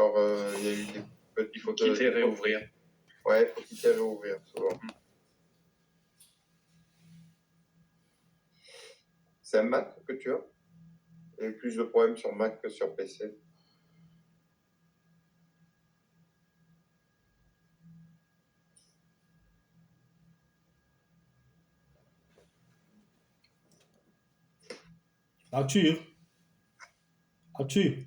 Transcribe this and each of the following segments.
Alors, il y a eu des petites... Il faut quitter, réouvrir. Ouais, il faut quitter, réouvrir, souvent. C'est un Mac que tu as? Il y a eu plus de problèmes sur Mac que sur PC. Arthur. Arthur.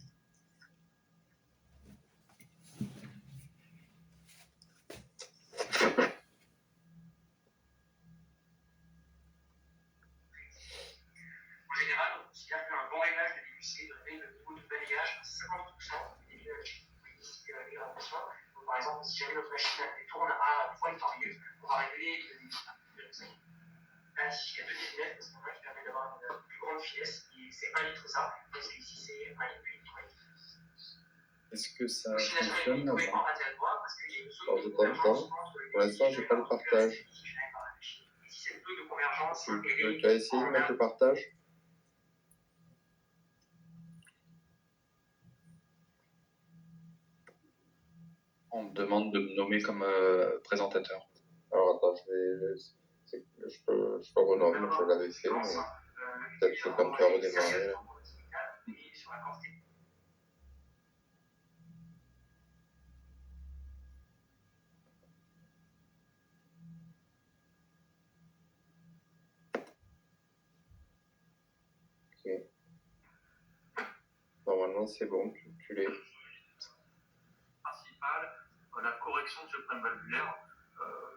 En général, on considère qu'un bon réglage de l'IUC devrait le niveau de balayage à 50% et de l'hydratation. Par exemple, si jamais notre machine tourne à 3 litres par minute, on va régler à 6 à 2 mm parce qu'en fait, ça permet d'avoir une plus grande finesse. Et c'est 1 litre ça, parce que ici c'est 1 litre, 3 litres. Est-ce que ça fonctionne là ou pas? Alors, je t'entends. Pour l'instant, j'ai pas le partage. Tu as essayé de mettre le partage? On me demande de me nommer comme présentateur. Alors attends, je te renomme, je l'avais fait, mais peut-être que quand tu as redémarré. Là. Ok. Normalement, c'est bon, tu l'es. Principal, la correction de ce problème valvulaire,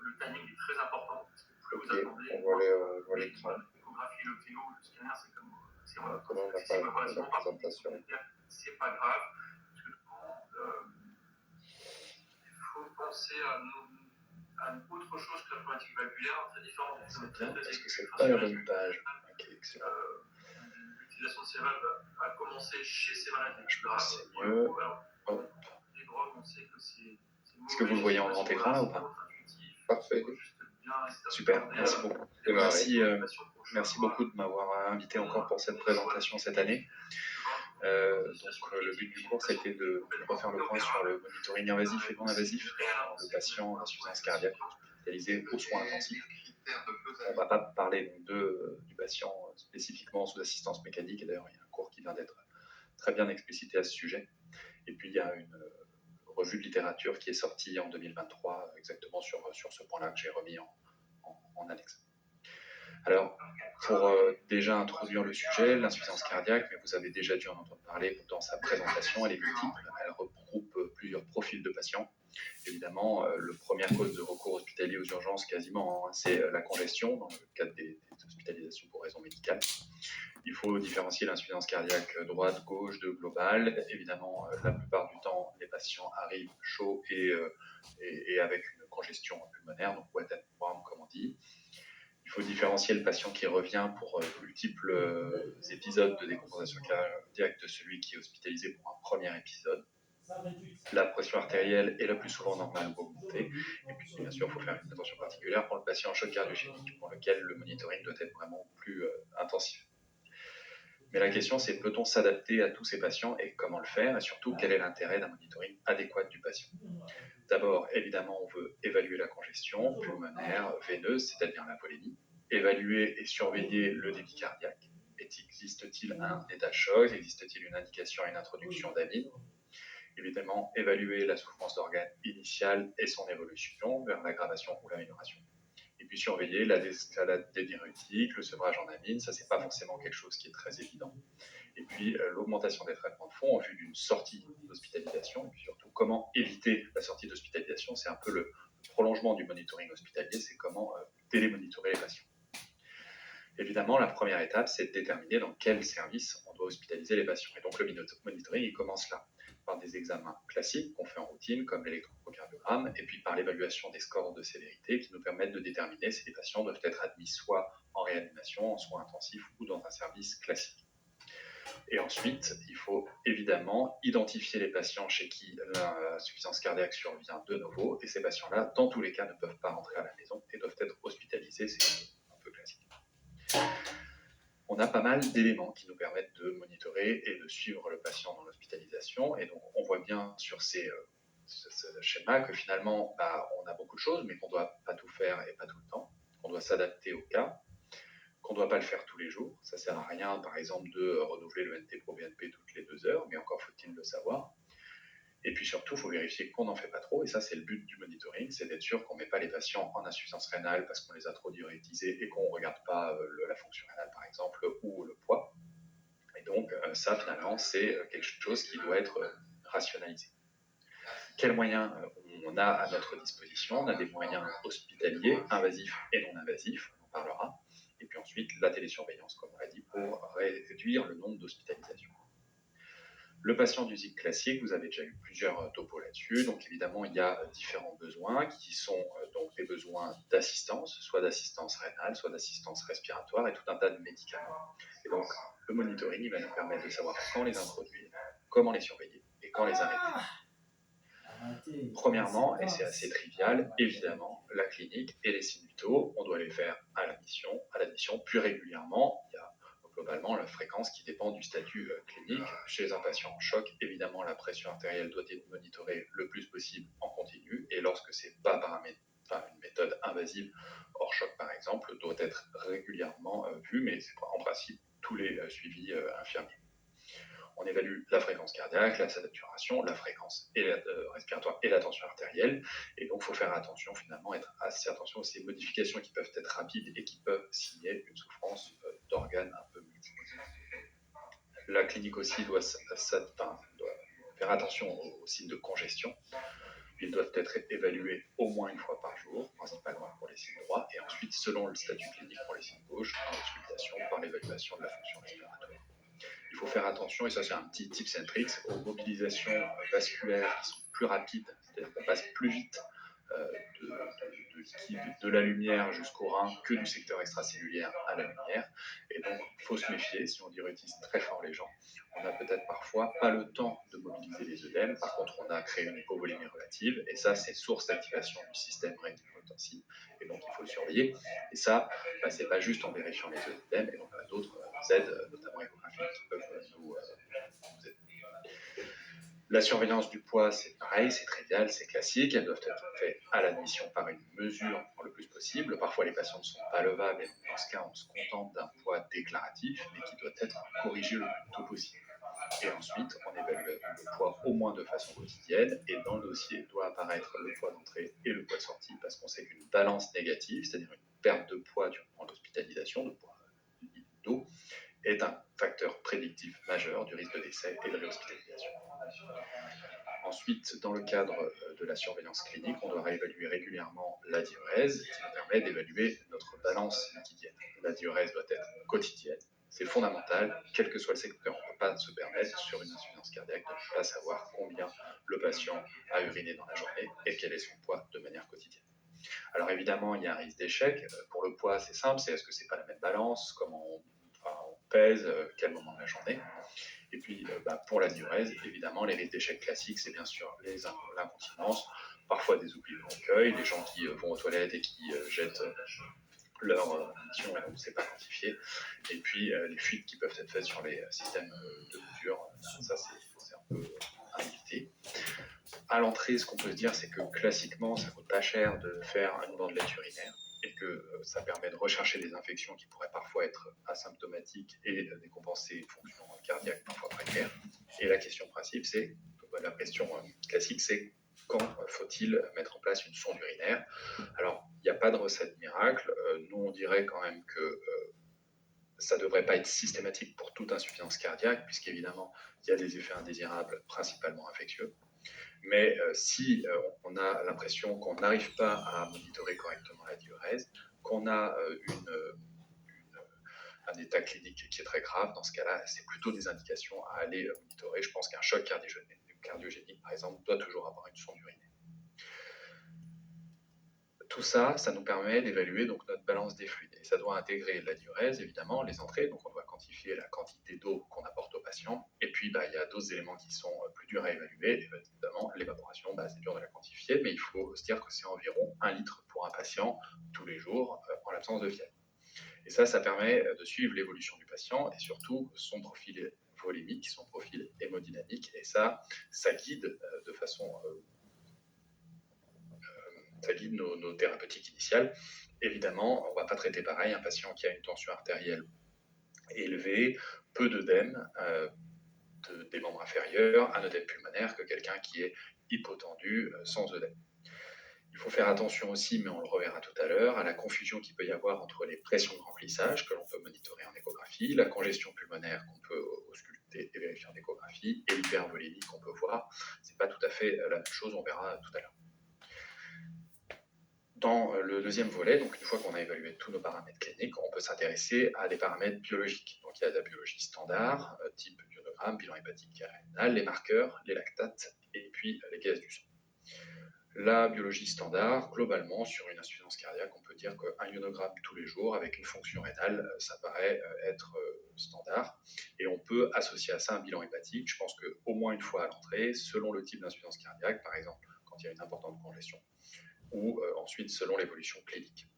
le timing est très important. Parce que plus vous attendez, on voit l'écran. L'échographie, le télo, le scanner, c'est comme. Maintenant, on n'a pas la présentation. C'est pas grave. Il faut penser à une autre chose que la problématique valvulaire, très différente. C'est bien, parce que c'est pas la bonne page. Ok, excellent. L'utilisation de ces valves a commencé chez ces malades. Je pense que c'est mieux. Hop. Les drogues, on sait que c'est. Est-ce que vous le voyez en grand écran là ou pas? Parfait. Super, merci beaucoup. Merci beaucoup de m'avoir invité encore pour cette présentation cette année. Donc le but du cours, c'était de refaire le point sur le monitoring invasif et non invasif dans le patient à insuffisance cardiaque hospitalisé aux soins intensifs. On ne va pas parler du patient spécifiquement sous assistance mécanique, et d'ailleurs il y a un cours qui vient d'être très bien explicité à ce sujet. Et puis il y a une revue de littérature qui est sortie en 2023 exactement sur ce point-là que j'ai remis en annexe. Alors, pour déjà introduire le sujet, l'insuffisance cardiaque, mais vous avez déjà dû en entendre parler dans sa présentation, elle est multiple, elle regroupe plusieurs profils de patients. Évidemment, la première cause de recours hospitalier aux urgences, quasiment, c'est la congestion, dans le cadre des hospitalisations pour raisons médicales. Il faut différencier l'insuffisance cardiaque droite, gauche, de globale. Évidemment, la plupart du temps, les patients arrivent chauds et avec une congestion pulmonaire, donc wet and warm, comme on dit. Il faut différencier le patient qui revient pour multiples épisodes de décompensation cardiaque de celui qui est hospitalisé pour un premier épisode. La pression artérielle est la plus souvent normale ou augmentée. Et puis, bien sûr, il faut faire une attention particulière pour le patient en choc cardiogénique, pour lequel le monitoring doit être vraiment plus intensif. Mais la question, c'est peut-on s'adapter à tous ces patients et comment le faire? Et surtout, quel est l'intérêt d'un monitoring adéquat du patient? D'abord, évidemment, on veut évaluer la congestion pulmonaire, veineuse, c'est-à-dire la volémie, évaluer et surveiller le débit cardiaque. Existe-t-il un état de choc? Existe-t-il une indication à une introduction d'amine? Évidemment, évaluer la souffrance d'organes initiale et son évolution vers l'aggravation ou l'amélioration. Et puis surveiller la désescalade des diurétiques, le sevrage en amine, ça c'est pas forcément quelque chose qui est très évident. Et puis l'augmentation des traitements de fond en vue d'une sortie d'hospitalisation, et puis surtout comment éviter la sortie d'hospitalisation, c'est un peu le prolongement du monitoring hospitalier, c'est comment télémonitorer les patients. Évidemment, la première étape, c'est de déterminer dans quel service on doit hospitaliser les patients. Et donc le monitoring, il commence là, par des examens classiques qu'on fait en routine, comme l'électrocardiogramme, et puis par l'évaluation des scores de sévérité qui nous permettent de déterminer si les patients doivent être admis soit en réanimation, en soins intensifs ou dans un service classique. Et ensuite, il faut évidemment identifier les patients chez qui l'insuffisance cardiaque survient de nouveau, et ces patients-là, dans tous les cas, ne peuvent pas rentrer à la maison et doivent être hospitalisés, c'est un peu classique. On a pas mal d'éléments qui nous permettent de monitorer et de suivre le patient dans l'hôpital. l'hospitalisation. Et donc, on voit bien sur ce schéma que finalement, on a beaucoup de choses, mais qu'on ne doit pas tout faire et pas tout le temps, qu'on doit s'adapter au cas, qu'on ne doit pas le faire tous les jours. Ça ne sert à rien, par exemple, de renouveler le NT-proBNP toutes les 2 heures, mais encore faut-il le savoir. Et puis surtout, il faut vérifier qu'on n'en fait pas trop, et ça c'est le but du monitoring, c'est d'être sûr qu'on ne met pas les patients en insuffisance rénale parce qu'on les a trop diurétisés et qu'on ne regarde pas la fonction rénale par exemple, ou le poids. Et donc ça finalement c'est quelque chose qui doit être rationalisé. Quels moyens on a à notre disposition? On a des moyens hospitaliers, invasifs et non invasifs, on en parlera. Et puis ensuite, la télésurveillance, comme on l'a dit, pour réduire le nombre d'hospitalisations. Le patient d'usine classique, vous avez déjà eu plusieurs topos là-dessus. Donc évidemment, il y a différents besoins qui sont donc des besoins d'assistance, soit d'assistance rénale, soit d'assistance respiratoire et tout un tas de médicaments. Et donc le monitoring, il va nous permettre de savoir quand les introduire, comment les surveiller et quand les arrêter. Premièrement, et c'est assez trivial, évidemment, la clinique et les signes vitaux, on doit les faire à l'admission, puis régulièrement. Il y a globalement la fréquence qui dépend du statut clinique. Chez un patient en choc, évidemment, la pression artérielle doit être monitorée le plus possible en continu, et lorsque ce n'est pas par une méthode invasive, hors choc par exemple, doit être régulièrement vue, mais c'est en principe tous les suivis infirmiers. On évalue la fréquence cardiaque, la saturation, la fréquence respiratoire et la tension artérielle. Et donc, il faut faire attention, finalement, être assez attention à ces modifications qui peuvent être rapides et qui peuvent signer une souffrance d'organes un peu multiples. La clinique aussi doit faire attention aux signes de congestion. Ils doivent être évalués au moins une fois par jour, principalement pour les signes droits, et ensuite, selon le statut clinique pour les signes gauches, par l'auscultation, par l'évaluation de la fonction respiratoire. Il faut faire attention, et ça c'est un petit tips and tricks, aux mobilisations vasculaires qui sont plus rapides, c'est-à-dire qu'on passe plus vite de liquide de la lumière jusqu'au rein que du secteur extracellulaire à la lumière. Et donc, il faut se méfier, si on diurétise très fort les gens, on n'a peut-être parfois pas le temps de mobiliser les œdèmes. Par contre, on a créé une hypovolémie relative, et ça, c'est source d'activation du système rénino-tensin, et donc il faut le surveiller. Et ça, c'est pas juste en vérifiant les œdèmes, et donc on a d'autres aides, notamment échographiques, qui peuvent nous aider. La surveillance du poids, c'est pareil, c'est trivial, c'est classique. Elles doivent être faites à l'admission par une mesure le plus possible. Parfois, les patients ne sont pas levables, et dans ce cas, on se contente d'un poids déclaratif, mais qui doit être corrigé le plus tôt possible. Et ensuite, on évalue le poids au moins de façon quotidienne, et dans le dossier doit apparaître le poids d'entrée et le poids de sortie, parce qu'on sait qu'une balance négative, c'est-à-dire une perte de poids durant l'hospitalisation, de poids d'eau, est un facteur prédictif majeur du risque de décès et de réhospitalisation. Ensuite, dans le cadre de la surveillance clinique, on doit réévaluer régulièrement la diurèse, qui nous permet d'évaluer notre balance liquidienne. La diurèse doit être quotidienne. C'est fondamental, quel que soit le secteur. On ne peut pas se permettre, sur une insuffisance cardiaque, de ne pas savoir combien le patient a uriné dans la journée et quel est son poids de manière quotidienne. Alors évidemment, il y a un risque d'échec. Pour le poids, c'est simple, c'est est-ce que c'est pas la même balance, comment on pèse, quel moment de la journée. Et puis pour la diurèse, évidemment, les risques d'échec classiques, c'est bien sûr l'incontinence, parfois des oublis de recueil, les gens qui vont aux toilettes et qui jettent leur mission et on ne sait pas quantifier, et puis les fuites qui peuvent être faites sur les systèmes de mesure, ça c'est un peu à éviter. À l'entrée, ce qu'on peut se dire, c'est que classiquement, ça coûte pas cher de faire une bandelette urinaire, et que ça permet de rechercher des infections qui pourraient parfois être asymptomatiques et décompenser une fonction cardiaque parfois précaire. Et la question classique, c'est quand faut-il mettre en place une sonde urinaire? Alors, il n'y a pas de recette miracle. Nous, on dirait quand même que ça ne devrait pas être systématique pour toute insuffisance cardiaque, puisqu'évidemment, il y a des effets indésirables, principalement infectieux. Mais si on a l'impression qu'on n'arrive pas à monitorer correctement la diurèse, qu'on a un état clinique qui est très grave, dans ce cas-là, c'est plutôt des indications à aller monitorer. Je pense qu'un choc cardiogénique, par exemple, doit toujours avoir une sonde urinaire. Tout ça, ça nous permet d'évaluer donc notre balance des fluides. Et ça doit intégrer la diurèse, évidemment, les entrées, donc on doit quantifier la quantité d'eau qu'on apporte au patient. Et puis, il y a d'autres éléments qui sont plus durs à évaluer. Évidemment, l'évaporation, c'est dur de la quantifier, mais il faut se dire que c'est environ 1 litre pour un patient tous les jours en l'absence de fièvre. Et ça permet de suivre l'évolution du patient et surtout son profil volémique, son profil hémodynamique, et ça guide de façon ça guide nos thérapeutiques initiales. Évidemment, on ne va pas traiter pareil un patient qui a une tension artérielle élevée, peu d'œdème des membres inférieurs, un œdème pulmonaire, que quelqu'un qui est hypotendu sans œdème. Il faut faire attention aussi, mais on le reverra tout à l'heure, à la confusion qu'il peut y avoir entre les pressions de remplissage que l'on peut monitorer en échographie, la congestion pulmonaire qu'on peut ausculter et vérifier en échographie, et l'hypervolémie qu'on peut voir. Ce n'est pas tout à fait la même chose, on verra tout à l'heure. Dans le deuxième volet, donc une fois qu'on a évalué tous nos paramètres cliniques, on peut s'intéresser à des paramètres biologiques. Donc il y a de la biologie standard, type ionogramme, bilan hépatique et rénal, les marqueurs, les lactates et puis les gaz du sang. La biologie standard, globalement, sur une insuffisance cardiaque, on peut dire qu'un ionogramme tous les jours avec une fonction rénale, ça paraît être standard. Et on peut associer à ça un bilan hépatique. Je pense qu'au moins une fois à l'entrée, selon le type d'insuffisance cardiaque, par exemple, quand il y a une importante congestion, ou ensuite selon l'évolution clinique.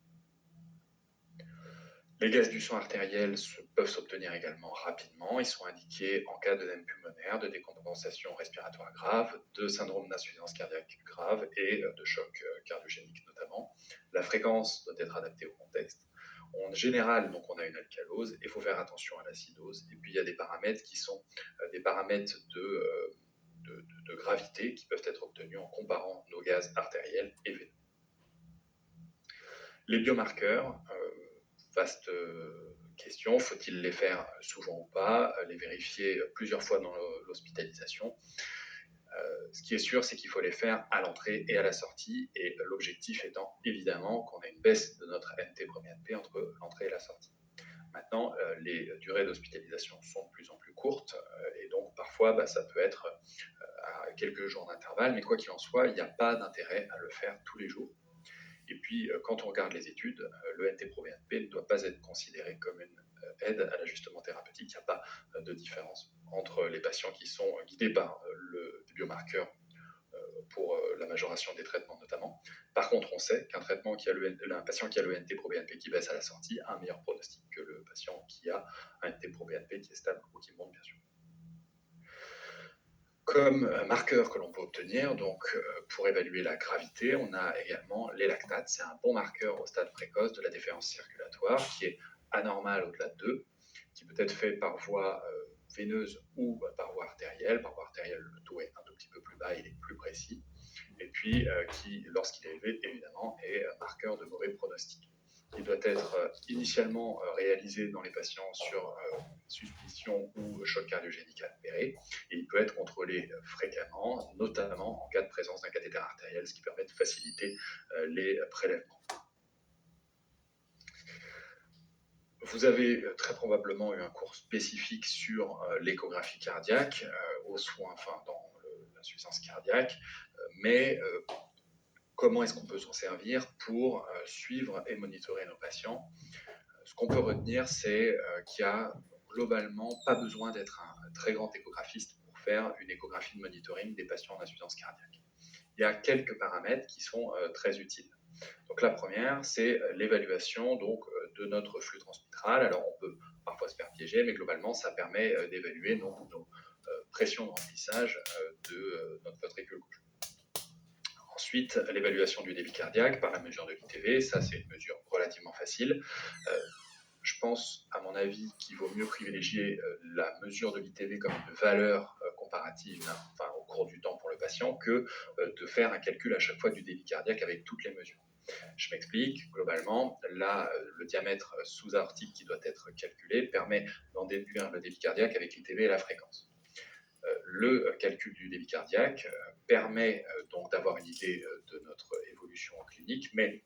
Les gaz du sang artériel peuvent s'obtenir également rapidement. Ils sont indiqués en cas d'œdème pulmonaire, de décompensation respiratoire grave, de syndrome d'insuffisance cardiaque grave et de choc cardiogénique notamment. La fréquence doit être adaptée au contexte. En général, donc, on a une alcalose et il faut faire attention à l'acidose. Et puis il y a des paramètres qui sont des paramètres de gravité qui peuvent être obtenus en comparant nos gaz artériels et veineux. Les biomarqueurs, vaste question, faut-il les faire souvent ou pas, les vérifier plusieurs fois dans l'hospitalisation. Ce qui est sûr, c'est qu'il faut les faire à l'entrée et à la sortie, et l'objectif étant évidemment qu'on ait une baisse de notre NT-proBNP entre l'entrée et la sortie. Maintenant, les durées d'hospitalisation sont de plus en plus courtes, et donc parfois ça peut être à quelques jours d'intervalle, mais quoi qu'il en soit, il n'y a pas d'intérêt à le faire tous les jours. Et puis, quand on regarde les études, le NT-proBNP ne doit pas être considéré comme une aide à l'ajustement thérapeutique. Il n'y a pas de différence entre les patients qui sont guidés par des biomarqueurs pour la majoration des traitements notamment. Par contre, on sait qu'un patient qui a le NT-proBNP qui baisse à la sortie a un meilleur pronostic que le patient qui a un NT-proBNP qui est stable ou qui monte bien sûr. Comme marqueur que l'on peut obtenir, donc pour évaluer la gravité, on a également les lactates. C'est un bon marqueur au stade précoce de la défaillance circulatoire qui est anormal au-delà de 2, qui peut être fait par voie veineuse ou par voie artérielle. Par voie artérielle, le taux est un tout petit peu plus bas, il est plus précis. Et puis, qui, lorsqu'il est élevé, évidemment, est marqueur de mauvais pronostic. Il doit être initialement réalisé dans les patients sur suspicion ou choc cardiogénique avéré, et il peut être contrôlé fréquemment, notamment en cas de présence d'un cathéter artériel, ce qui permet de faciliter les prélèvements. Vous avez très probablement eu un cours spécifique sur l'échographie cardiaque, aux soins, dans l'insuffisance cardiaque, mais comment est-ce qu'on peut s'en servir pour suivre et monitorer nos patients? Ce qu'on peut retenir, c'est qu'il n'y a globalement pas besoin d'être un très grand échographiste pour faire une échographie de monitoring des patients en insuffisance cardiaque. Il y a quelques paramètres qui sont très utiles. Donc la première, c'est l'évaluation de notre flux transmitral. Alors on peut parfois se faire piéger, mais globalement, ça permet d'évaluer nos pressions de remplissage de notre ventricule gauche. Ensuite, l'évaluation du débit cardiaque par la mesure de l'ITV, ça c'est une mesure relativement facile. Je pense, à mon avis, qu'il vaut mieux privilégier la mesure de l'ITV comme une valeur comparative au cours du temps pour le patient que de faire un calcul à chaque fois du débit cardiaque avec toutes les mesures. Je m'explique, globalement, là, le diamètre sous-aortique qui doit être calculé permet d'en déduire le débit cardiaque avec l'ITV et la fréquence. Le calcul du débit cardiaque permet donc d'avoir une idée de notre évolution clinique, mais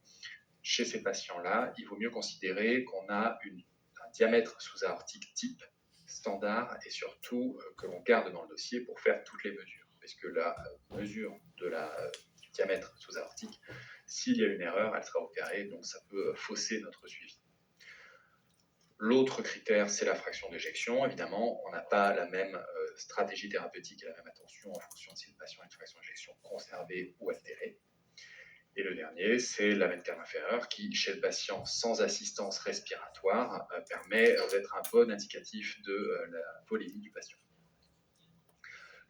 chez ces patients-là, il vaut mieux considérer qu'on a un diamètre sous-aortique type standard et surtout que l'on garde dans le dossier pour faire toutes les mesures. Parce que la mesure du diamètre sous-aortique, s'il y a une erreur, elle sera au carré, donc ça peut fausser notre suivi. L'autre critère, c'est la fraction d'éjection. Évidemment, on n'a pas la même stratégie thérapeutique et la même attention en fonction de si le patient a une fraction d'éjection conservée ou altérée. Et le dernier, c'est la veine cave inférieure qui, chez le patient sans assistance respiratoire, permet d'être un bon indicatif de la volémie du patient.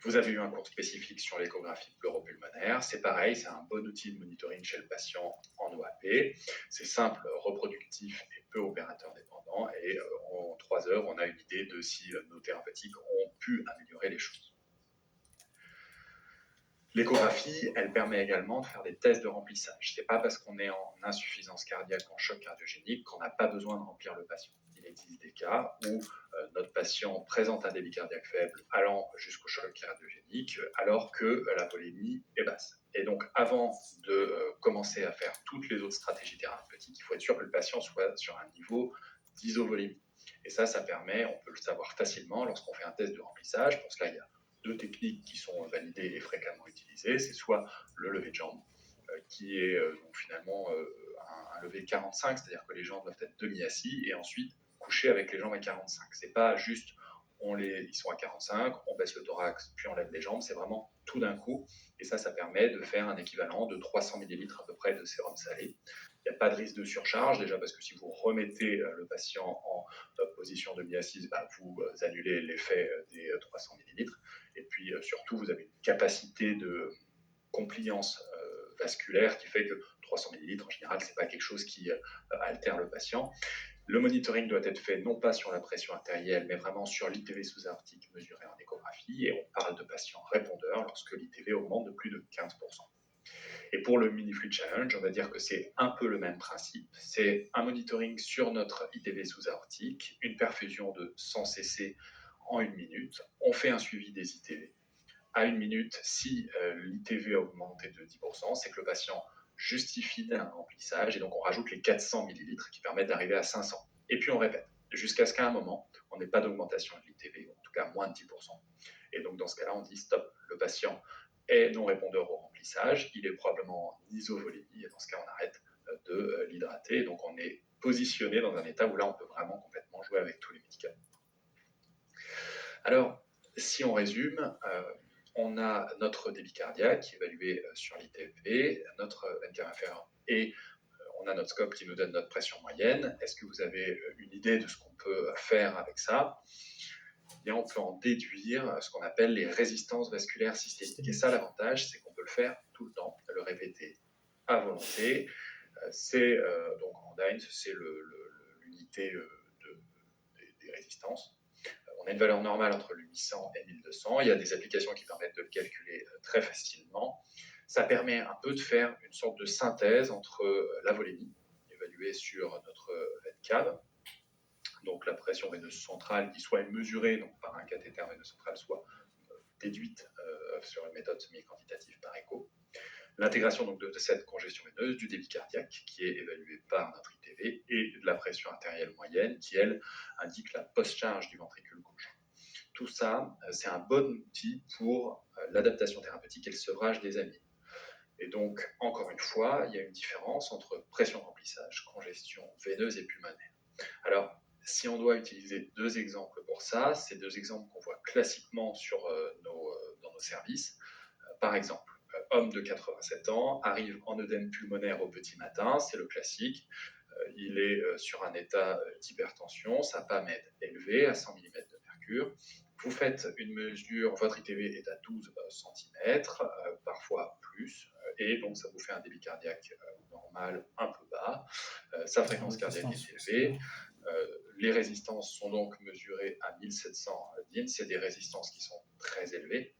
Vous avez eu un cours spécifique sur l'échographie pleuropulmonaire. C'est pareil, c'est un bon outil de monitoring chez le patient en OAP. C'est simple, reproductif et peu opérateur dépendant. Et en 3 heures, on a une idée de si nos thérapeutiques ont pu améliorer les choses. L'échographie, elle permet également de faire des tests de remplissage. Ce n'est pas parce qu'on est en insuffisance cardiaque, en choc cardiogénique, qu'on n'a pas besoin de remplir le patient. Il existe des cas où notre patient présente un débit cardiaque faible allant jusqu'au choc cardiogénique, alors que la volémie est basse. Et donc, avant de commencer à faire toutes les autres stratégies thérapeutiques, il faut être sûr que le patient soit sur un niveau d'isovolémie. Et ça permet, on peut le savoir facilement lorsqu'on fait un test de remplissage. Pour cela, il y a 2 techniques qui sont validées et fréquemment utilisées. C'est soit le lever de jambe, qui est donc finalement un lever 45, c'est-à-dire que les jambes doivent être demi-assis, et ensuite coucher avec les jambes à 45. C'est pas juste ils sont à 45, on baisse le thorax, puis on lève les jambes, c'est vraiment tout d'un coup, et ça permet de faire un équivalent de 300 ml à peu près de sérum salé. Il n'y a pas de risque de surcharge, déjà parce que si vous remettez le patient en position demi-assise, vous annulez l'effet des 300 ml. Et puis surtout, vous avez une capacité de compliance vasculaire qui fait que 300 ml, en général, ce n'est pas quelque chose qui altère le patient. Le monitoring doit être fait non pas sur la pression artérielle, mais vraiment sur l'ITV sous-aortique mesuré en échographie. Et on parle de patients répondeurs lorsque l'ITV augmente de plus de 15%. Et pour le mini-fluid challenge, on va dire que c'est un peu le même principe. C'est un monitoring sur notre ITV sous-aortique, une perfusion de 100 cc en 1 minute. On fait un suivi des ITV. À 1 minute, si l'ITV a augmenté de 10%, c'est que le patient justifie d'un remplissage, et donc on rajoute les 400 ml qui permettent d'arriver à 500. Et puis on répète, jusqu'à ce qu'à un moment, on n'ait pas d'augmentation de l'ITV, en tout cas moins de 10%. Et donc dans ce cas-là, on dit stop, le patient est non répondeur au remplissage, il est probablement en isovolémie, et dans ce cas, on arrête de l'hydrater. Donc on est positionné dans un état où là, on peut vraiment complètement jouer avec tous les médicaments. Alors, si on résume, on a notre débit cardiaque évalué sur l'ITV, notre veine cave inférieure, et on a notre scope qui nous donne notre pression moyenne. Est-ce que vous avez une idée de ce qu'on peut faire avec ça ? Bien, on peut en déduire ce qu'on appelle les résistances vasculaires systémiques. Et ça, l'avantage, c'est qu'on peut le faire tout le temps, le répéter à volonté. Donc en Dynes, c'est l'unité des résistances. On a une valeur normale entre 800 et 1200. Il y a des applications qui permettent de le calculer très facilement. Ça permet un peu de faire une sorte de synthèse entre la volémie, évaluée sur notre veine cave, donc la pression veineuse centrale qui soit mesurée donc par un cathéter veineux central, soit déduite sur une méthode semi-quantitative par écho. L'intégration donc de cette congestion veineuse, du débit cardiaque qui est évalué par notre ITV, et de la pression artérielle moyenne qui, elle, indique la post-charge du ventricule gauche. Tout ça, c'est un bon outil pour l'adaptation thérapeutique et le sevrage des amines. Et donc, encore une fois, il y a une différence entre pression de remplissage, congestion veineuse et pulmonaire. Alors, si on doit utiliser 2 exemples pour ça, c'est 2 exemples qu'on voit classiquement dans nos services. Par exemple, homme de 87 ans, arrive en œdème pulmonaire au petit matin, c'est le classique. Il est sur un état d'hypertension, sa PAM est élevée à 100 mm de mercure. Vous faites une mesure, votre ITV est à 12 cm, parfois plus, et donc ça vous fait un débit cardiaque normal un peu bas. Sa fréquence cardiaque est élevée. Les résistances sont donc mesurées à 1700 DIN, c'est des résistances qui sont très élevées.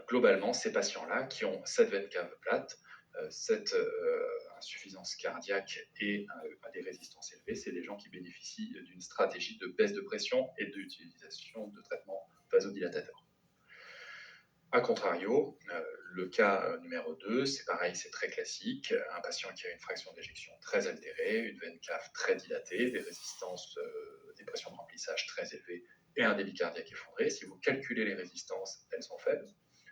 Globalement, ces patients-là qui ont cette veine cave plate, cette insuffisance cardiaque et des résistances élevées, c'est des gens qui bénéficient d'une stratégie de baisse de pression et d'utilisation de traitements vasodilatateurs. A contrario, le cas numéro 2, c'est pareil, c'est très classique. Un patient qui a une fraction d'éjection très altérée, une veine cave très dilatée, des résistances, des pressions de remplissage très élevées et un débit cardiaque effondré. Si vous calculez les résistances, elles sont faibles.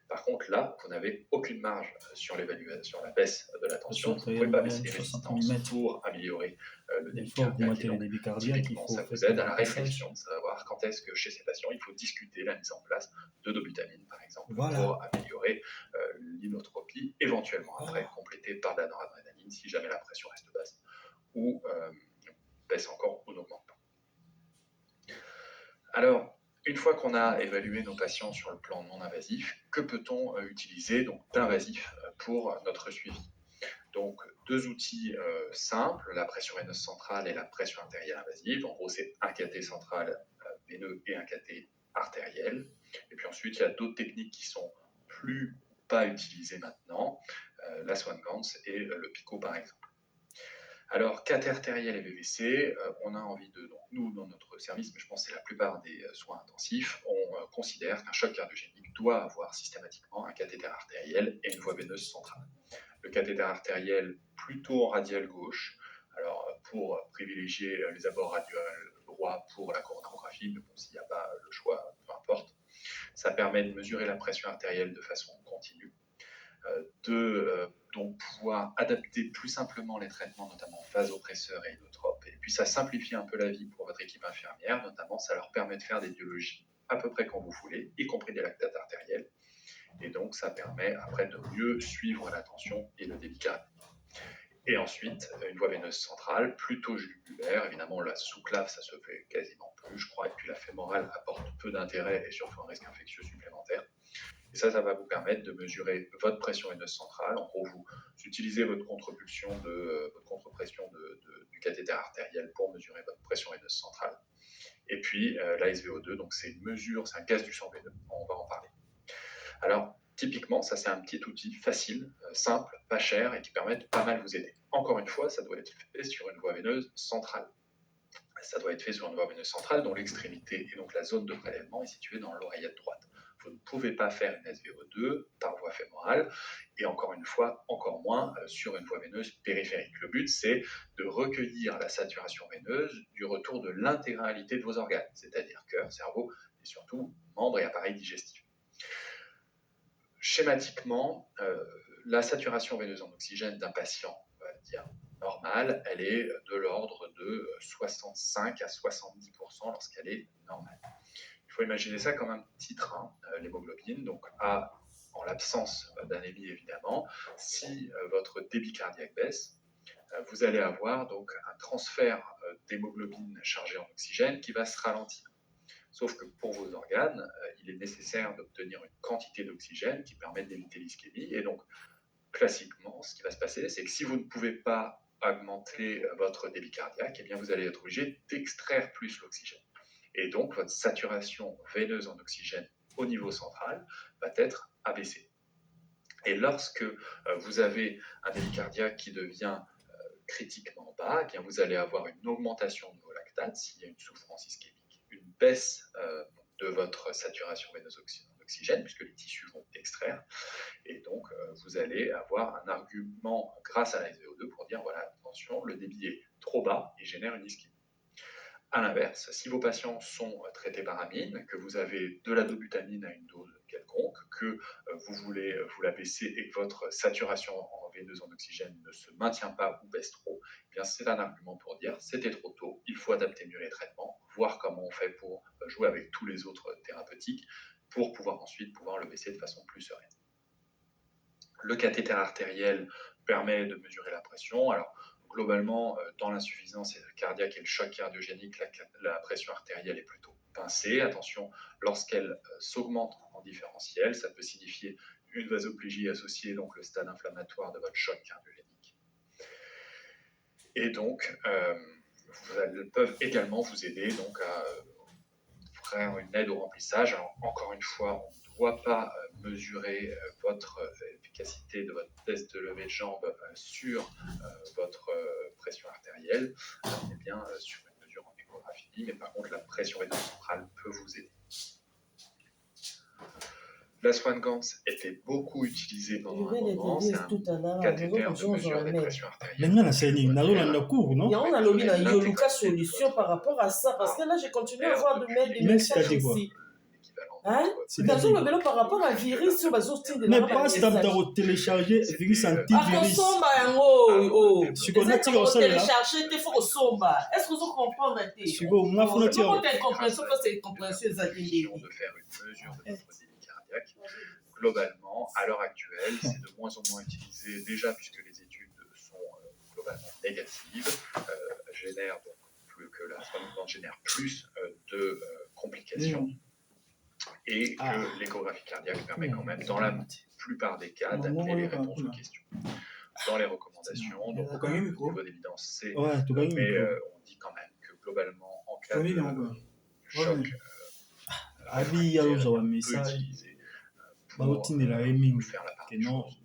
Par contre, là, vous n'avez aucune marge sur l'évaluation, sur la baisse de la tension. Vous ne pouvez pas baisser les résistances pour améliorer le débit cardiaque. Typiquement, ça vous aide à la réflexion de savoir quand est-ce que chez ces patients, il faut discuter la mise en place de dobutamine, par exemple, pour améliorer l'inotropie, éventuellement après complétée par de la noradrénaline si jamais la pression reste basse ou baisse encore ou n'augmente pas. Alors, une fois qu'on qu'on a évalué nos patients sur le plan non invasif, que peut-on utiliser donc d'invasif pour notre suivi? Donc, deux outils simples, la pression veineuse centrale et la pression artérielle invasive. En gros, c'est un cathé central veineux et un cathé artériel. Et puis ensuite, il y a d'autres techniques qui sont plus pas utilisées maintenant, la Swan-Ganz et le Pico par exemple. Alors, cathé artériel et VVC, on a envie de, donc, nous, dans notre service, mais je pense que c'est la plupart des soins intensifs, on considère qu'un choc cardiogénique doit avoir systématiquement un cathéter artériel et une voie veineuse centrale. Le cathéter artériel plutôt en radial gauche, alors pour privilégier les abords radial droit pour la coronarographie, mais bon, s'il n'y a pas le choix, peu importe. Ça permet de mesurer la pression artérielle de façon continue, donc pouvoir adapter plus simplement les traitements, notamment vasopresseurs et inotropes. Et puis ça simplifie un peu la vie pour votre équipe infirmière, notamment ça leur permet de faire des biologies à peu près quand vous voulez, y compris des lactates artériels. Et donc ça permet après de mieux suivre la tension et le débit cardiaque. Et ensuite, une voie veineuse centrale, plutôt jugulaire. Évidemment, la sous-clave, ça se fait quasiment plus, je crois. Et puis la fémorale apporte peu d'intérêt et surtout un risque infectieux supplémentaire. Et ça va vous permettre de mesurer votre pression veineuse centrale. En gros, vous utilisez votre contre-pression du cathéter artériel pour mesurer votre pression veineuse centrale. Et puis la SVO2, donc c'est une mesure, c'est un gaz du sang veineux. On va en parler. Alors, typiquement, ça c'est un petit outil facile, simple, pas cher et qui permet de pas mal vous aider. Encore une fois, ça doit être fait sur une voie veineuse centrale. Ça doit être fait sur une voie veineuse centrale dont l'extrémité et donc la zone de prélèvement est située dans l'oreillette droite. Vous ne pouvez pas faire une SVO2 par voie fémorale et encore une fois, encore moins sur une voie veineuse périphérique. Le but, c'est de recueillir la saturation veineuse du retour de l'intégralité de vos organes, c'est-à-dire cœur, cerveau et surtout membres et appareils digestifs. Schématiquement, la saturation veineuse en oxygène d'un patient, on va dire normal, elle est de l'ordre de 65 à 70% lorsqu'elle est normale. Il faut imaginer ça comme un petit train, l'hémoglobine, donc en l'absence d'anémie évidemment, si votre débit cardiaque baisse, vous allez avoir donc un transfert d'hémoglobine chargée en oxygène qui va se ralentir. Sauf que pour vos organes, il est nécessaire d'obtenir une quantité d'oxygène qui permette d'éviter l'ischémie. Et donc, classiquement, ce qui va se passer, c'est que si vous ne pouvez pas augmenter votre débit cardiaque, eh bien, vous allez être obligé d'extraire plus l'oxygène. Et donc, votre saturation veineuse en oxygène au niveau central va être abaissée. Et lorsque vous avez un débit cardiaque qui devient critiquement bas, eh bien, vous allez avoir une augmentation de vos lactates s'il y a une souffrance ischémique, une baisse de votre saturation veineuse en oxygène, puisque les tissus vont extraire. Et donc, vous allez avoir un argument grâce à la SVO2 pour dire, voilà, attention, le débit est trop bas et génère une ischémie. A l'inverse, si vos patients sont traités par amine, que vous avez de la dobutamine à une dose quelconque, que vous voulez vous la baisser et que votre saturation veineuse en oxygène ne se maintient pas ou baisse trop, eh bien c'est un argument pour dire c'était trop tôt, il faut adapter mieux les traitements, voir comment on fait pour jouer avec tous les autres thérapeutiques pour pouvoir ensuite le baisser de façon plus sereine. Le cathéter artériel permet de mesurer la pression. Alors, globalement, dans l'insuffisance cardiaque et le choc cardiogénique, la pression artérielle est plutôt pincée. Attention, lorsqu'elle s'augmente en différentiel, ça peut signifier une vasoplégie associée, donc le stade inflammatoire de votre choc cardiogénique. Et donc, elles peuvent également vous aider donc, à faire une aide au remplissage. Alors, encore une fois, on ne doit pas mesurer votre efficacité de votre test de levée de jambe sur votre pression artérielle, mais bien sur une mesure en échographie, mais par contre la pression veineuse centrale peut vous aider. La Swan-Ganz était beaucoup utilisée pendant un moment, c'est un cathéter de mesure des pressions artérielles. Maintenant, c'est une cours, non? Il y a un lobby, il y a une solution par rapport à ça, parce que là, j'ai continué à voir de mettre des messages ici. Hein? Dans le vélo par rapport à virus sur les outils de la pas de télécharger virus antivirus. Tu connais télécharger tes faux somba. Est-ce que vous comprenez? Tu vois, on a fait notre compréhension parce que c'est compréhension de faire une mesure de votre débit cardiaque. Globalement, à l'heure actuelle, c'est de moins en moins utilisé déjà puisque les études sont globalement négatives, génèrent donc plus que la Swan-Ganz génère plus de complications. Et que l'échographie cardiaque permet quand même, dans la plupart des cas, d'amener les réponses aux questions. Dans les recommandations, donc au niveau d'évidence, c'est... mais on dit quand même que globalement, en cas de choc, on peut utiliser pour faire la part des choses.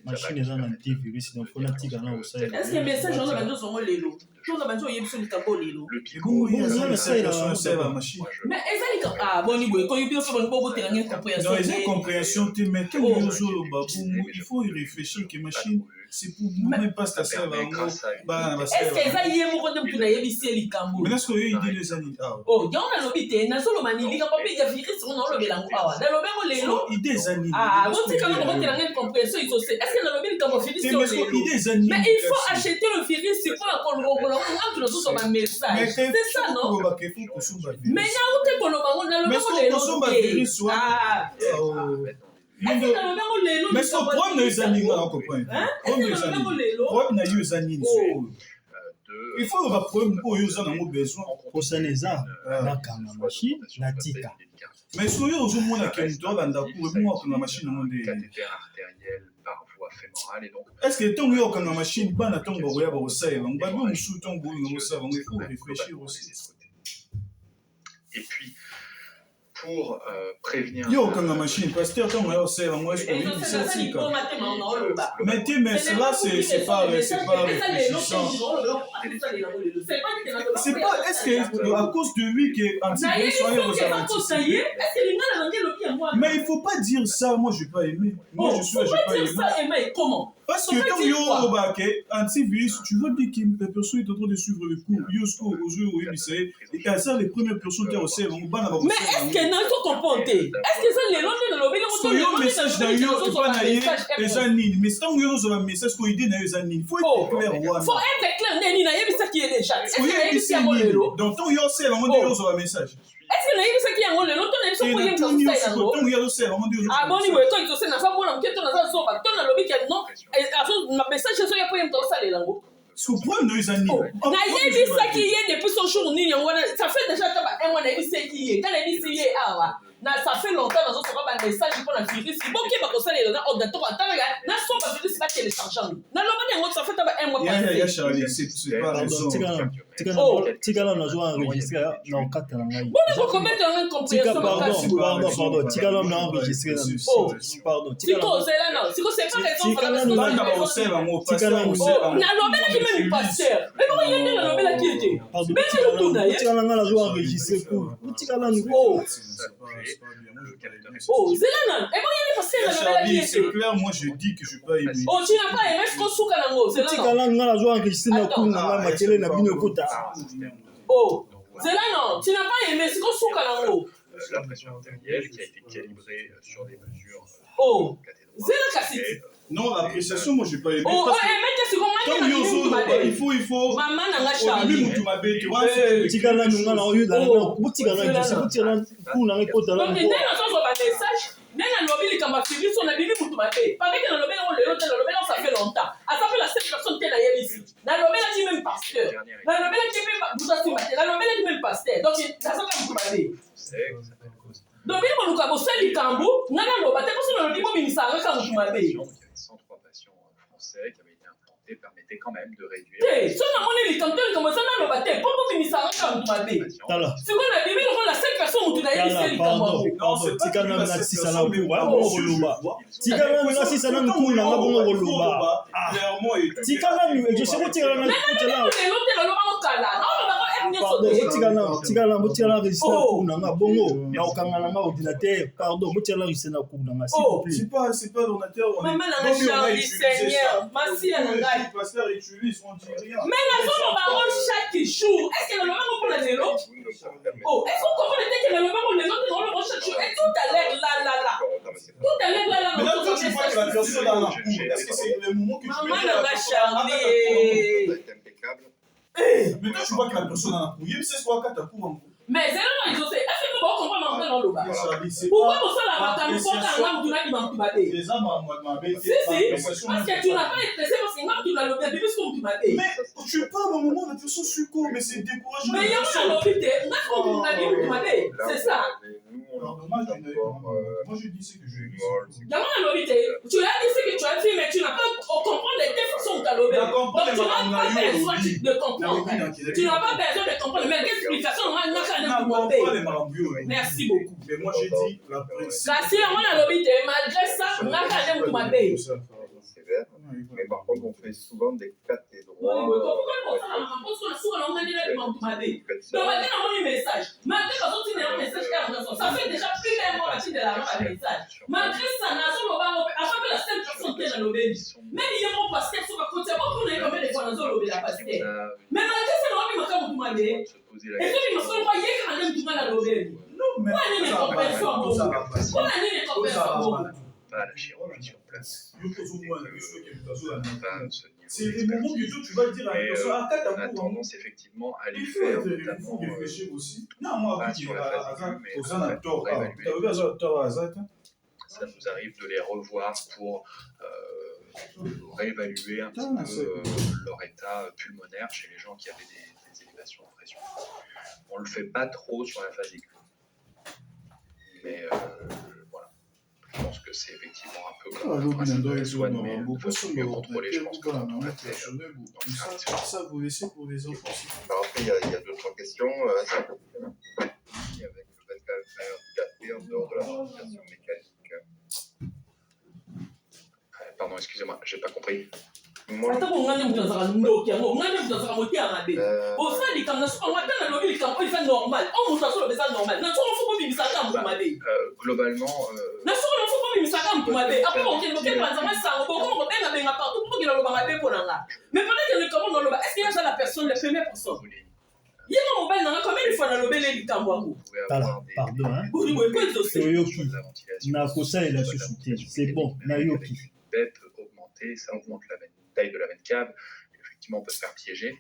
Machine eza na antivirus donc on a tika na osala. Est-ce que message on a besoin songo lelo? On a besoin yebso likambo lelo. Le pico, machine. Mais ezali ah boni boy ko yebso so bongo bote ngé compréhension. Non, les compréhension tu mais quel yozolo babu, il faut y réfléchir que machine c'est pour même pas ça sert ba est-ce que ça yé moko dem tuna yebisi likambo? Mais est-ce que il dit les années oh ya on a lobité na solo mani likambo pe ya virus on a lobelango awa. Na lobengo lelo. Idées années. Ah, bote kana bote ngé compréhension iso est-ce que la lobby comme virus mais il faut acheter le virus c'est pour encore le sur ma message c'est ça non mais il y a où t'es pour le moment dans le monde ah mais ce problème des animaux on comprend problème des animaux il faut avoir problème pour eux en ont besoin pour ça les arts la kanga machine la tika mais ce yo au monde qui est dans la pour moi que la machine on dit cathéter artériel par voie fémorale et donc est-ce que ton yo quand la machine bana ton boya ba osai on va bien sous ton boya on osai on il faut réfléchir aussi et puis pour prévenir yo quand la machine pasteur ton boya osai on est et donc c'est ça il faut mater mais cela c'est pas réfléchissant c'est pas est-ce que à cause de lui que mais il faut pas dire ça moi je vais pas aimer moi je suis pas aimer comment parce que quand yo antivirus tu veux dire que les personnes sont en train de suivre le cours jusqu'au jeu où il sait et quand ça les premières personnes qui aussi vont ban avoir mais est-ce que non tout comprendre est-ce que ça les longs de l'obéissance le message d'ailleurs pas naïe les anines mais tant que yo un message pour aider les anines faut être clair faut être clair nani na yebisa qui est déjà est-ce que yebisa yango donc tant yo c'est on dit yo un message est-ce que yebisa qui yango le longtemps yebisa pour yebisa ça yango tant yo c'est on dit ah bon ni weto ito se na fa mona mketo na za soba to na lobi que non ma message so ya pour yebisa ça yango sous problème de les anines na yebisa qui est depuis son jour ni yango ça fait déjà un mois na yebisa qui est quand yebisa qui est ah ça fait longtemps dans ce pas message pour la virus bon qui va conseiller dans ordinateur attends na so ba virus pas téléchargeant na loba yango ça fait un mois ya Charlie c'est pas raison tika na joie enregistrer na okata na ngai bon ko commettre une compréhension pardon tika na enregistrer pardon tika là non c'est pas raison na loba na qui même pasteur mais comment il est na loba la qui était tika na la joie enregistrer pour tika na oh, Zélana, et moi il est passé la nouvelle qui c'est clair, moi je dis que je peux aimer. Oh, tu n'as pas aimé ce qu'on souka nango, Zélana. Tika na la joie enregistrer na coup na matele na bino kota. Oh, Zélana, tu n'as pas aimé ce qu'on souka nango. La pression artérielle qui a été calibrée sur des mesures oh, Zélana Kassiti. Non, l'appréciation, moi, je n'ai pas aimé. Oh, mais qu'est-ce qu'on il faut. Maman n'a Charlie. Tu vois, tika na nunga na oyo na butika na je sais butika na ku na kota la. Donc, il y a un message. Nena lobi likamba fili so na bibi mutu mabe. Pas que na lobi on le lobi ça fait longtemps. À ça fait la seule personne qui est là ici. Na lobi là dit même pasteur. Na lobi là dit même buta maté. Na lobi là dit même pasteur. Donc ça ça mutu mabe. Donc il faut nous kabosser likambo. Nana loba te parce que na lobi mo minisa ka mutu mabe. 103 patients français qui avaient été implantés permettaient quand même de réduire. Si on a monné les cantons comme ça, on a battu. Pourquoi tu m'as dit ça? Si on a dit, on a 5 personnes où tu as dit pardon, tika na na sisa na ku wa mo roloba. Tika na na sisa na ku na nga bongo roloba. Tika na ni je sais pas tika na ku tela. Tika na registre ku na nga bongo na okanga na nga ordinateur. Pardon, tika na registre na ku na nga s'il vous plaît. C'est pas l'ordinateur. Maman na Charlie Seigneur. Merci à la pasteur utilise, on dit rien. Mais la zone on va chaque jour. Est-ce que le moment pour la zéro? Oh, est-ce qu'on comprend que le moment pour les autres on le chaque jour? Et tout à l'heure là. Tout à l'heure là. Mais là quand tu vois que la personne dans la cour, est-ce que c'est le moment que tu maman n'a Charlie. Mais toi tu vois que la personne dans la cour, il sait quoi quand tu cours. Mais c'est là ils ont fait. Est-ce que tu vas comprendre maintenant dans le bas? Pourquoi on s'en la bataille pour quand on a dit m'embêter? Les hommes m'embêter. Si, parce que tu n'as pas été pressé parce que moi tu l'as le bébé comme tu m'as dit. Mais tu parles au moment de personne succo, mais c'est décourageant. Mais il y a un hôpital, on a dit tu m'as dit. C'est ça. Nous on Moi, je dis ce que je dis. Yango nalobi te, tu as dit ce que tu as dit, mais tu n'as pas comprendre les façons de t'alober. Donc tu n'as pas besoin de comprendre. Tu n'as pas besoin de comprendre. Mais l'explication, on va nous. Merci beaucoup. Mais moi, j'ai dit la principe. Kasi yango nalobi te, malgré ça, on a quand même tout ma paye. Sévère. Mais par contre, on fait souvent des cathédrales. Ça fait déjà plus d'un mois que tu as un message. Malgré ça, afin que la seule personne qui est dans l'obéi, même il y a mon pasteur sur la côte, c'est bon qu'on ait combien de fois dans l'obéi la pasteur. Mais malgré ça, on va me demander. Et puis, il me semble qu'il y a quand même du mal à l'obéi. Non, mais pas la chirurgie sur place. C'est les moments du tout, tu vas dire à une personne, on a tendance effectivement à les faire, notamment pas sur la phase aiguë, mais ça nous arrive de les revoir pour réévaluer un petit peu leur état pulmonaire chez les gens qui avaient des élévations de pression. On ne le fait pas trop sur la phase aiguë. Mais voilà, je pense que c'est effectivement un peu comme le principe de la soigne, mais de façon mieux contrôlée, je pense que quand on l'a fait ça, vous laissez pour les enfants. Alors après, il y a d'autres questions. Avec le 24 en dehors de la ventilation mécanique. Pardon, excusez-moi, j'ai pas compris. Moi, globalement, la personne, la première personne. C'est bon, Nayoki. Peut augmenter, ça augmente la taille de la veine cave. Effectivement, on peut se faire piéger.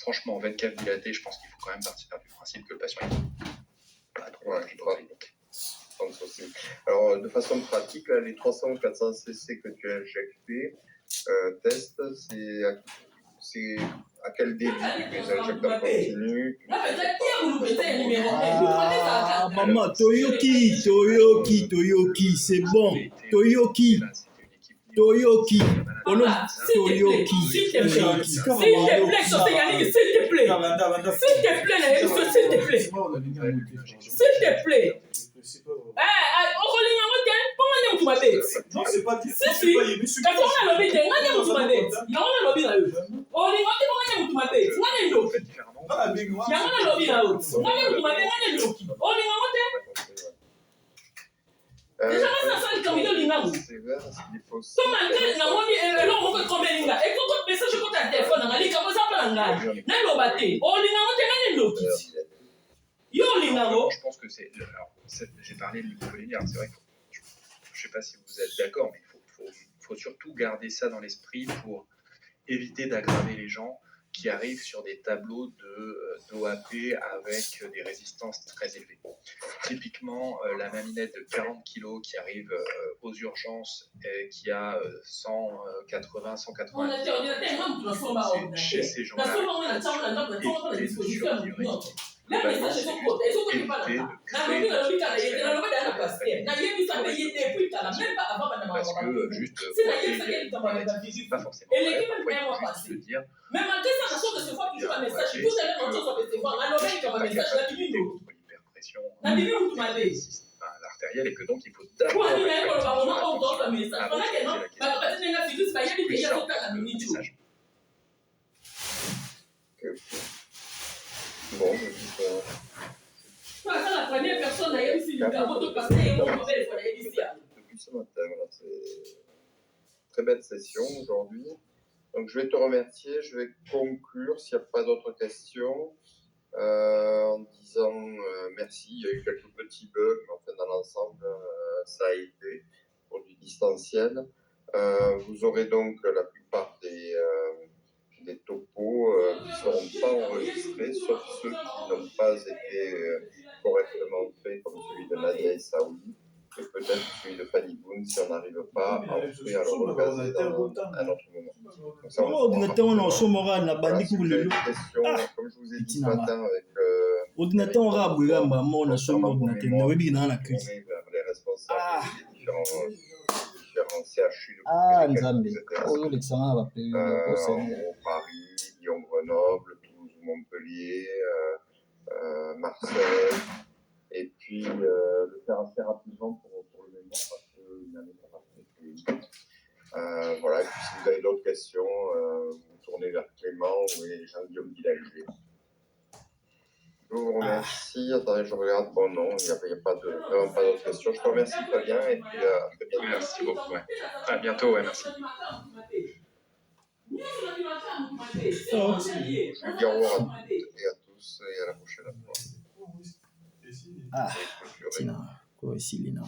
Franchement, veine cave dilatée, je pense qu'il faut quand même partir du principe que le patient est pas trop aussi. Alors, de façon pratique, là, les 300 ou 400 cc que tu as injectés, test, c'est à quel débit tu les injectes en continu? Maman, Toyoki, c'est bon. Toyoki. Toyoki. Toyoki. S'il te plaît, s'il te plaît. Non, c'est pas dit. Je pense que c'est. J'ai parlé de l'hypovolémie, c'est vrai que je ne sais pas si vous êtes d'accord, mais il faut surtout garder ça dans l'esprit pour éviter d'aggraver les gens qui arrivent sur des tableaux d'OAP avec des résistances très élevées. Typiquement, la maminette de 40 kg qui arrive aux urgences et qui a 180, 180 chez ces gens-là, parce que juste pas forcément se dire l'hyperpression l'artérielle et que donc il faut d'abord bon, la première personne a eu ici, depuis ce matin, c'est très belle session aujourd'hui. Donc je vais te remercier, je vais conclure s'il n'y a pas d'autres questions en disant merci. Il y a eu quelques petits bugs, mais enfin dans l'ensemble ça a été pour du distanciel. Vous aurez donc la plupart des topos qui ne seront pas enregistrés, sauf ceux qui n'ont pas été correctement faits, comme celui de Nadia et Saouli, et peut-être celui de Fanny Boone, si on n'arrive pas à offrir à le recaser dans un autre moment. Donc ça, on ordinateur, on en sommera, on a banni pour le question, comme je vous ai dit ce matin avec ordinateur on a aboué à maman, on a son ordinateur, on a oublié dans la crise. Les responsables des différents CHU de Ah, Nzambe. Oh, l'examen va payer. Paris, Lyon, Grenoble, Toulouse, Montpellier, Marseille. Et puis le faire assez rapidement pour le mémoire parce qu'il n'en est pas parfait. Voilà, et puis si vous avez d'autres questions, vous tournez vers Clément ou Jean-Guillaume Guilalier. Je vous remercie. Attendez, je regarde. Bon, non, il n'y a vraiment pas d'autres questions. Je te remercie, Fabien, et puis à très bientôt. Merci beaucoup. Ouais. À bientôt, ouais, merci. Je vous dis au revoir à toutes et à tous et à la prochaine fois. Ah, Tina, quoi, ici, Lina.